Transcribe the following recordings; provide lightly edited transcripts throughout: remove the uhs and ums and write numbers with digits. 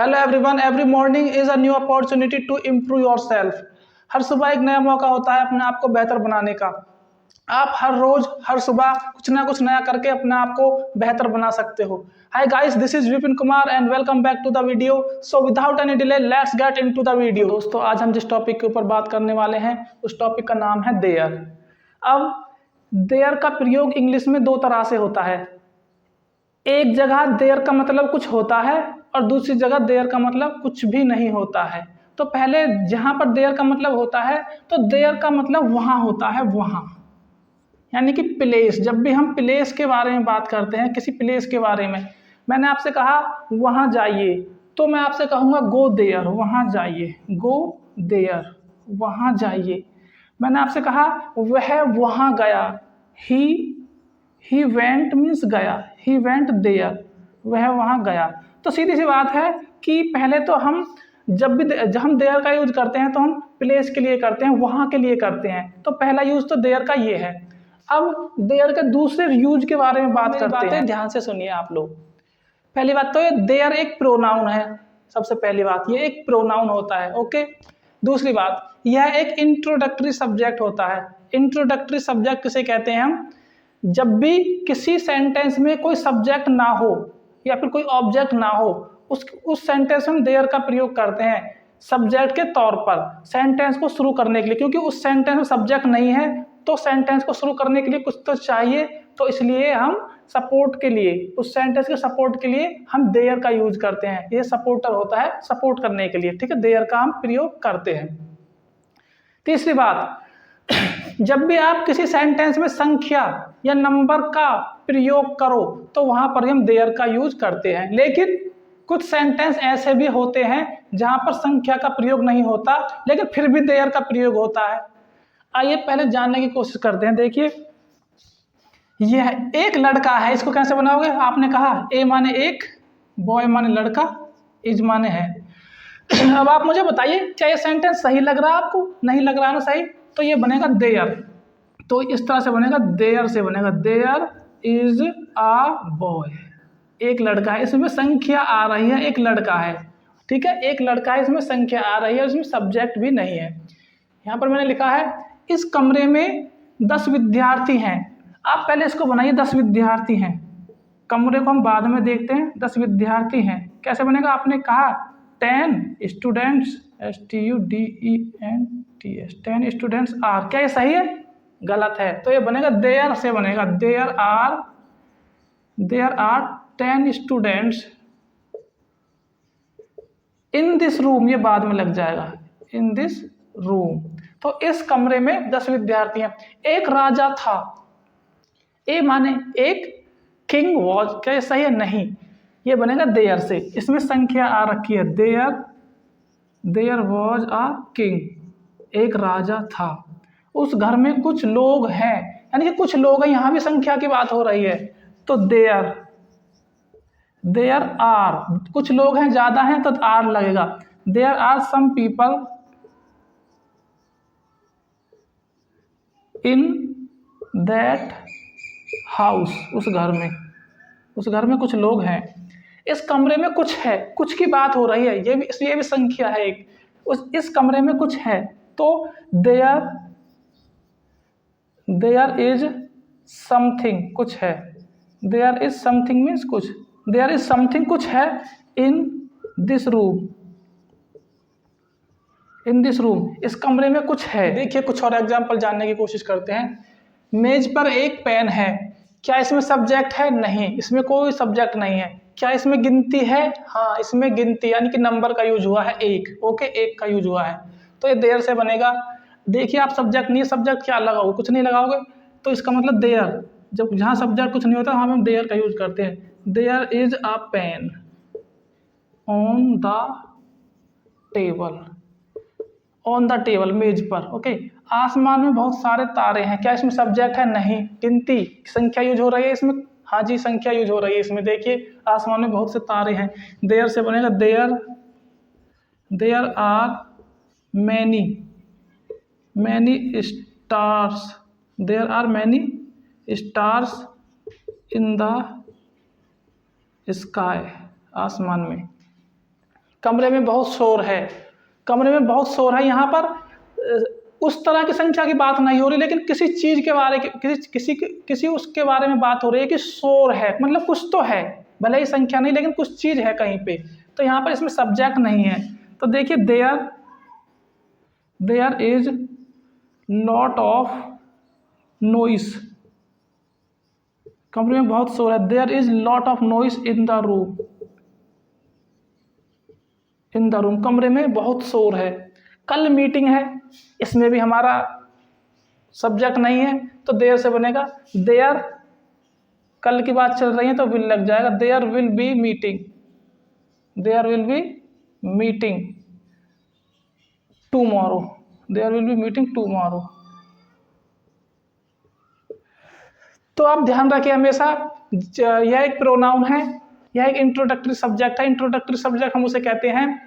Hello everyone, every morning is a new opportunity to improve yourself. हर सुबह एक नया मौका होता है अपने आप को बेहतर बनाने का। आप हर रोज हर सुबह कुछ ना कुछ नया करके अपने आप को बेहतर बना सकते हो। Hi guys, this is Vipin Kumar and welcome back to the video. So without any delay let's get into the video. दोस्तों, आज हम जिस टॉपिक के ऊपर बात करने वाले हैं उस टॉपिक का नाम है देयर। अब देयर का प्रयोग इंग्लिश में दो तरह से होता है। एक जगह देयर का मतलब कुछ होता है और दूसरी जगह देयर का मतलब कुछ भी नहीं होता है। तो पहले जहां पर देयर का मतलब होता है तो देयर का मतलब वहां होता है, वहां यानी कि प्लेस। जब भी हम प्लेस के बारे में बात करते हैं, किसी प्लेस के बारे में, मैंने आपसे कहा वहां जाइए, तो मैं आपसे कहूंगा गो देयर, वहां जाइए, गो देयर, वहां जाइए। मैंने आपसे कहा वह वहां गया, ही वेंट मीन्स गया, ही वेंट देयर, वह वहां गया। तो सीधी सी बात है कि पहले तो हम जब हम देयर का यूज करते हैं तो हम प्लेस के लिए करते हैं, वहां के लिए करते हैं। तो पहला यूज तो देयर का ये है। अब देयर के दूसरे यूज के बारे में बात करते हैं। ध्यान से सुनिए आप लोग। पहली बात तो ये देयर एक प्रोनाउन है। सबसे पहली बात, ये एक प्रोनाउन होता है, ओके। दूसरी बात, यह एक इंट्रोडक्टरी सब्जेक्ट होता है। इंट्रोडक्टरी सब्जेक्ट किसे कहते हैं हम? जब भी किसी सेंटेंस में कोई सब्जेक्ट ना हो या फिर कोई ऑब्जेक्ट ना हो, उस सेंटेंस में देयर का प्रयोग करते हैं सब्जेक्ट के तौर पर, सेंटेंस को शुरू करने के लिए। क्योंकि उस सेंटेंस में सब्जेक्ट नहीं है तो सेंटेंस को शुरू करने के लिए कुछ तो चाहिए, तो इसलिए हम सपोर्ट के लिए, उस सेंटेंस के सपोर्ट के लिए हम देयर का यूज करते हैं। ये सपोर्टर होता है, सपोर्ट करने के लिए, ठीक है, देयर का हम प्रयोग करते हैं। तीसरी बात, जब भी आप किसी सेंटेंस में संख्या या नंबर का प्रयोग करो तो वहां पर हम देयर का यूज करते हैं। लेकिन कुछ सेंटेंस ऐसे भी होते हैं जहां पर संख्या का प्रयोग नहीं होता लेकिन फिर भी देयर का प्रयोग होता है। आइए पहले जानने की कोशिश करते हैं। देखिए, यह एक लड़का है, इसको कैसे बनाओगे? आपने कहा ए माने एक, बॉय माने लड़का, इज माने है। अब आप मुझे बताइए, क्या ये सेंटेंस सही लग रहा है आपको? नहीं लग रहा है ना सही, तो ये बनेगा देयर। तो इस तरह से बनेगा, देयर से बनेगा, देयर इज अ बॉय, एक लड़का है। इसमें संख्या आ रही है, एक लड़का है, ठीक है, एक लड़का है, इसमें संख्या आ रही है, इसमें सब्जेक्ट भी नहीं है। यहाँ पर मैंने लिखा है इस कमरे में 10 विद्यार्थी हैं। आप पहले इसको बनाइए, 10 विद्यार्थी हैं, कमरे को हम बाद में देखते हैं। 10 विद्यार्थी हैं कैसे बनेगा? आपने कहा 10 स्टूडेंट्स, STUDENTS, 10 स्टूडेंट्स आर। क्या ये सही है? गलत है। तो ये बनेगा देयर से बनेगा, there are 10 students in this room, ये बाद में लग जाएगा, इन दिस रूम। तो इस कमरे में 10 विद्यार्थी हैं। एक राजा था, ए माने एक, किंग वॉज। क्या ये सही है? नहीं, ये बनेगा देयर से। इसमें संख्या आ रखी है, देयर वॉज अ किंग, एक राजा था। उस घर में कुछ लोग हैं, यानी कि कुछ लोग हैं, यहां भी संख्या की बात हो रही है। तो देयर आर, कुछ लोग हैं, ज्यादा हैं तो आर लगेगा। There are some people in that house, उस घर में कुछ लोग हैं। इस कमरे में कुछ है, कुछ की बात हो रही है, ये भी संख्या है एक। इस कमरे में कुछ है, तो देयर इज समथिंग, कुछ है। देयर इज समथिंग मीन्स कुछ, देयर इज समथिंग, कुछ है, इन this room, in this room, इस कमरे में कुछ है। देखिए, कुछ और एग्जाम्पल जानने की कोशिश करते हैं। मेज पर एक पेन है। क्या इसमें सब्जेक्ट है? नहीं, इसमें कोई सब्जेक्ट नहीं है। क्या इसमें गिनती है? हाँ, इसमें गिनती यानी कि नंबर का यूज हुआ है, एक, ओके, एक का यूज हुआ है। तो ये देयर से बनेगा। देखिए, आप सब्जेक्ट नहीं, सब्जेक्ट क्या लगाओगे? कुछ नहीं लगाओगे, तो इसका मतलब देयर। जब जहाँ सब्जेक्ट कुछ नहीं होता वहाँ हम देयर का यूज करते हैं। There is a pen on the table, on the table, मेज पर, ओके। आसमान में बहुत सारे तारे हैं। क्या इसमें सब्जेक्ट है? नहीं, गिनती, संख्या यूज हो रही है इसमें। हाँ जी, संख्या यूज हो रही है इसमें। देखिए, आसमान में बहुत से तारे हैं। देयर से बनेगा there are many stars, there are many stars in the sky, आसमान में। कमरे में बहुत शोर है, कमरे में बहुत शोर है। यहाँ पर उस तरह की संख्या की बात नहीं हो रही, लेकिन किसी चीज के बारे किसी उसके बारे में बात हो रही है कि शोर है, मतलब कुछ तो है, भले ही संख्या नहीं लेकिन कुछ चीज है कहीं पे। तो यहाँ पर इसमें सब्जेक्ट नहीं है। तो देखिए there is lot of noise, कमरे में बहुत शोर है। There is lot of noise in the room, कमरे में बहुत शोर है। कल मीटिंग है, इसमें भी हमारा सब्जेक्ट नहीं है, तो देयर से बनेगा देयर, कल की बात चल रही है तो विल लग जाएगा। There will be meeting, there will be meeting tomorrow, there will be meeting tomorrow. तो आप ध्यान रखिए हमेशा, यह एक प्रोनाउन है, यह एक इंट्रोडक्टरी सब्जेक्ट है। इंट्रोडक्टरी सब्जेक्ट हम उसे कहते हैं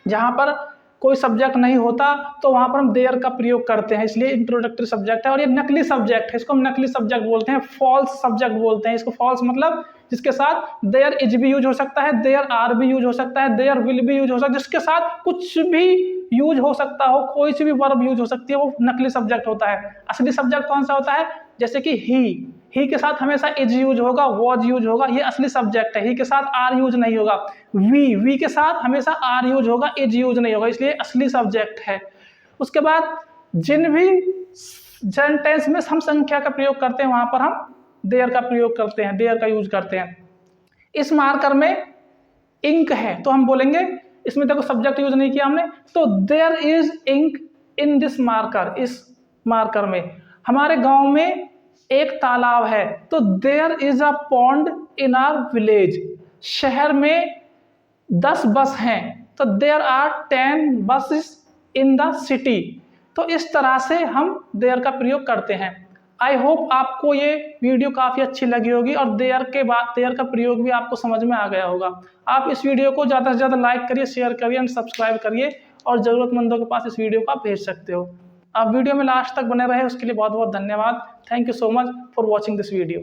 जहां पर कोई सब्जेक्ट नहीं होता तो वहां पर हम देयर का प्रयोग करते हैं, इसलिए इंट्रोडक्टरी सब्जेक्ट है। और ये नकली सब्जेक्ट है, इसको हम नकली सब्जेक्ट बोलते हैं, फॉल्स सब्जेक्ट बोलते हैं इसको। फॉल्स मतलब जिसके साथ देयर इज भी यूज हो सकता है, देयर आर भी यूज हो सकता है, देयर विल भी यूज हो सकता है, जिसके साथ कुछ भी यूज हो सकता हो, कोई सी भी वर्ब यूज हो सकती है, वो नकली सब्जेक्ट होता है। असली सब्जेक्ट कौन सा होता है? जैसे कि ही के साथ हमेशा इज यूज होगा, वॉज यूज होगा, ये असली सब्जेक्ट है। ही के साथ आर यूज नहीं होगा। वी के साथ हमेशा आर यूज होगा, इज यूज नहीं होगा, इसलिए असली सब्जेक्ट है। उसके बाद जिन भी सेंटेंस में हम संख्या का प्रयोग करते हैं वहां पर हम देयर का प्रयोग करते हैं, देयर का यूज करते हैं। इस मार्कर में इंक है तो हम बोलेंगे, इसमें देखो सब्जेक्ट यूज नहीं किया हमने, तो there is ink in this marker, इस मार्कर में। हमारे गांव में एक तालाब है तो there is a pond in our village. शहर में 10 बस हैं तो there are 10 buses in the city. तो इस तरह से हम देयर का प्रयोग करते हैं। आई होप आपको ये वीडियो काफ़ी अच्छी लगी होगी और देयर का प्रयोग भी आपको समझ में आ गया होगा। आप इस वीडियो को ज़्यादा से ज़्यादा लाइक करिए, शेयर करिए एंड सब्सक्राइब करिए, और ज़रूरतमंदों के पास इस वीडियो को आप भेज सकते हो। आप वीडियो में लास्ट तक बने रहे उसके लिए बहुत बहुत धन्यवाद। Thank you so much for watching this video.